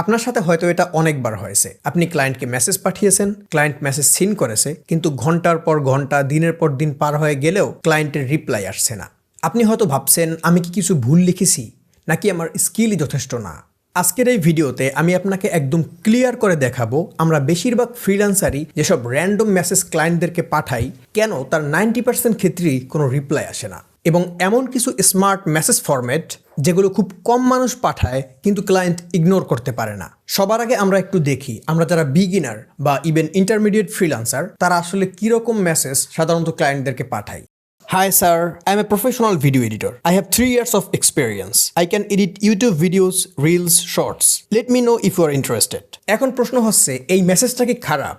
আপনার সাথে হয়তো এটা অনেকবার হয়েছে। আপনি ক্লায়েন্টকে মেসেজ পাঠিয়েছেন, ক্লায়েন্ট মেসেজ সিন করেছে, কিন্তু ঘন্টার পর ঘন্টা, দিনের পর দিন পার হয়ে গেলেও ক্লায়েন্টের রিপ্লাই আসছে না। আপনি হয়তো ভাবছেন, আমি কি কিছু ভুল লিখেছি, নাকি আমার স্কিলই যথেষ্ট না। আজকের এই ভিডিওতে আমি আপনাকে একদম ক্লিয়ার করে দেখাবো, আমরা বেশিরভাগ ফ্রিল্যান্সারই যেসব র্যান্ডম মেসেজ ক্লায়েন্টদেরকে পাঠাই, কেন তার 90% ক্ষেত্রেই কোনো রিপ্লাই আসে না। এবং এমন কিছু স্মার্ট মেসেজ ফরম্যাট যেগুলো খুব কম মানুষ পাঠায় কিন্তু ক্লায়েন্ট ইগনোর করতে পারে না। সবার আগে আমরা একটু দেখি, আমরা যারা বিগিনার বা ইভেন ইন্টারমিডিয়েট ফ্রিল্যান্সার, তারা আসলে কীরকম মেসেজ সাধারণত ক্লায়েন্টদেরকে পাঠায়। Hi sir, I'm a professional video editor. I have 3 years of experience. I can edit YouTube videos, reels, shorts. Let me know if you are interested. এখন প্রশ্ন হচ্ছে, এই মেসেজটা কি খারাপ?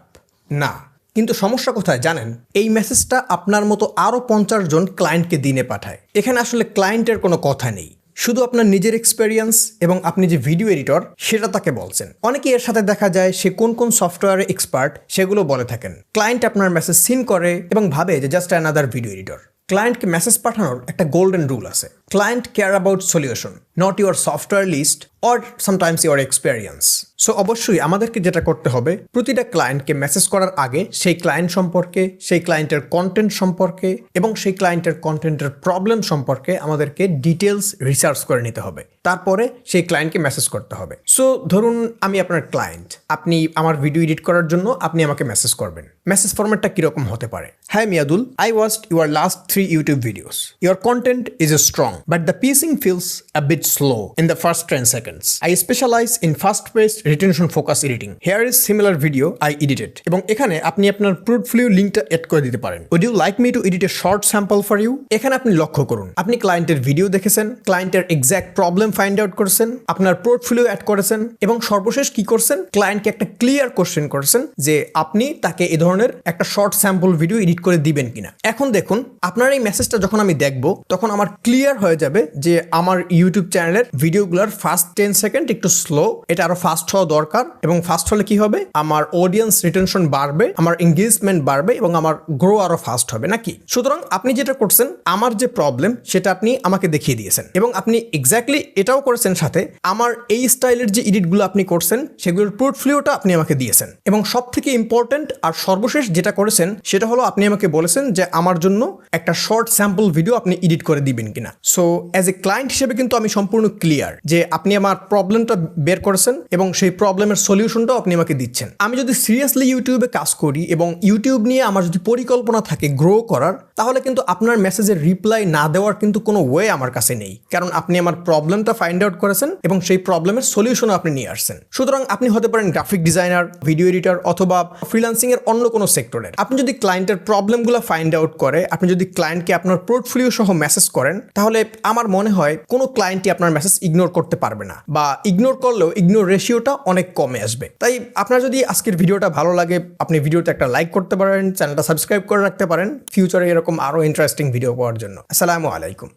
না, কিন্তু সমস্যা কোথায় জানেন? এই মেসেজটা আপনার মতো আরও 50 জন ক্লায়েন্টকে দিনে পাঠায়। এখানে আসলে ক্লায়েন্টের কোনো কথা নেই, শুধু আপনার নিজের এক্সপেরিয়েন্স এবং আপনি যে ভিডিও এডিটর সেটা তাকে বলছেন। অনেকে এর সাথে দেখা যায় সে কোন কোন সফটওয়্যারে এক্সপার্ট সেগুলো বলে থাকেন। ক্লায়েন্ট আপনার মেসেজ সিন করে এবং ভাবে যে জাস্ট অ্যানাদার ভিডিও এডিটর। ক্লায়েন্টকে মেসেজ পাঠানোর একটা গোল্ডেন রুল আছে, client care about solution, not your software list or sometimes your experience. So অবশ্যই আমাদেরকে যেটা করতে হবে, প্রতিটা ক্লায়েন্টকে মেসেজ করার আগে সেই ক্লায়েন্ট সম্পর্কে, সেই ক্লায়েন্টের কন্টেন্ট সম্পর্কে এবং সেই ক্লায়েন্টের কন্টেন্টের প্রবলেম সম্পর্কে আমাদেরকে ডিটেলস রিসার্চ করে নিতে হবে। তারপরে সেই ক্লায়েন্টকে মেসেজ করতে হবে। সো ধরুন আমি আপনার ক্লায়েন্ট, আপনি আমার ভিডিও এডিট করার জন্য আপনি আমাকে মেসেজ করবেন। মেসেজ ফরম্যাটটা কীরকম হতে পারে? Hi Miadul, I watched your last 3 YouTube videos. Your content is strong, but the pacing feels a bit slow in the first 10 seconds. I specialize in fast-paced retention focus editing. Here is similar video I edited. এবং এখানে আপনি আপনার portfolio লিঙ্কটা add করে দিতে পারেন। Would you like me to edit a short sample for you? এখানে আপনি লক্ষ্য করুন, আপনি ক্লায়েন্টের ভিডিও দেখেছেন, ক্লায়েন্টের এক্স্যাক্ট প্রবলেম ফাইন্ড আউট করেছেন, আপনার পোর্টফোলিও অ্যাড করেছেন এবং সর্বশেষ কি করছেন, ক্লায়েন্টকে একটা ক্লিয়ার কোশ্চেন করেছেন যে আপনি তাকে এই ধরনের একটা শর্ট স্যাম্পল ভিডিও এডিট করে দিবেন কিনা। এখন দেখুন, আপনার এই মেসেজটা যখন আমি দেখব তখন আমার ক্লিয়ার হয়ে যাবে যে আমার ইউটিউব চ্যানেলের ভিডিওগুলোর ফার্স্ট 10 সেকেন্ড একটু স্লো, এটা আরো ফাস্ট হওয়া দরকার। এবং ফাস্ট হলে কি হবে, আমার অডিয়েন্স রিটেনশন বাড়বে, আমার এঙ্গেজমেন্ট বাড়বে এবং আমার গ্রো আরো ফাস্ট হবে নাকি। সুতরাং আপনি যেটা করছেন, আমার যে প্রবলেম সেটা আপনি আমাকে দেখিয়ে দিয়েছেন এবং আপনি এক্স্যাক্টলি এটাও করেছেন, সাথে আমার এই স্টাইলের যে এডিটগুলো আপনি করছেন সেগুলোর পোর্টফোলিওটা আপনি আমাকে দিয়েছেন। এবং সব থেকে ইম্পর্টেন্ট আর সর্বশেষ যেটা করেছেন সেটা হলো আপনি আমাকে বলেছেন যে আমার জন্য একটা শর্ট স্যাম্পল ভিডিও আপনি এডিট করে দিবেন কিনা। সো অ্যাজ এ ক্লায়েন্ট হিসেবে কিন্তু আমি সম্পূর্ণ ক্লিয়ার যে আপনি আমার প্রবলেমটা বের করেছেন এবং সেই প্রবলেমের সলিউশনটাও আপনি আমাকে দিচ্ছেন। আমি যদি সিরিয়াসলি ইউটিউবে কাজ করি এবং ইউটিউব নিয়ে আমার যদি পরিকল্পনা থাকে গ্রো করার, তাহলে কিন্তু আপনার মেসেজের রিপ্লাই না দেওয়ার কিন্তু কোনো ওয়ে আমার কাছে নেই, কারণ আপনি আমার প্রবলেমটা ফাইন্ড আউট করেছেন এবং সেই প্রবলেমের সলিউশনও আপনি নিয়ে আসছেন। সুতরাং আপনি হতে পারেন গ্রাফিক ডিজাইনার, ভিডিও এডিটর অথবা ফ্রিল্যান্সিং এর অন্য কোনো সেক্টরের। আপনি যদি ক্লায়েন্টের প্রবলেমগুলো ফাইন্ড আউট করে আপনি যদি ক্লায়েন্টকে আপনার পোর্টফোলিও সহ মেসেজ করেন, তাহলে আমার মনে হয় কোনো ক্লায়েন্টই আপনার মেসেজ ইগনোর করতে পারবে না, বা ইগনোর করলেও ইগনোর রেশিওটা অনেক কমে আসবে। তাই আপনার যদি আজকের ভিডিওটা ভালো লাগে, আপনি ভিডিওতে একটা লাইক করতে পারেন, চ্যানেলটা সাবস্ক্রাইব করে রাখতে পারেন ফিউচারে এরকম আরো ইন্টারেস্টিং ভিডিও পাওয়ার জন্য। আসসালামু আলাইকুম।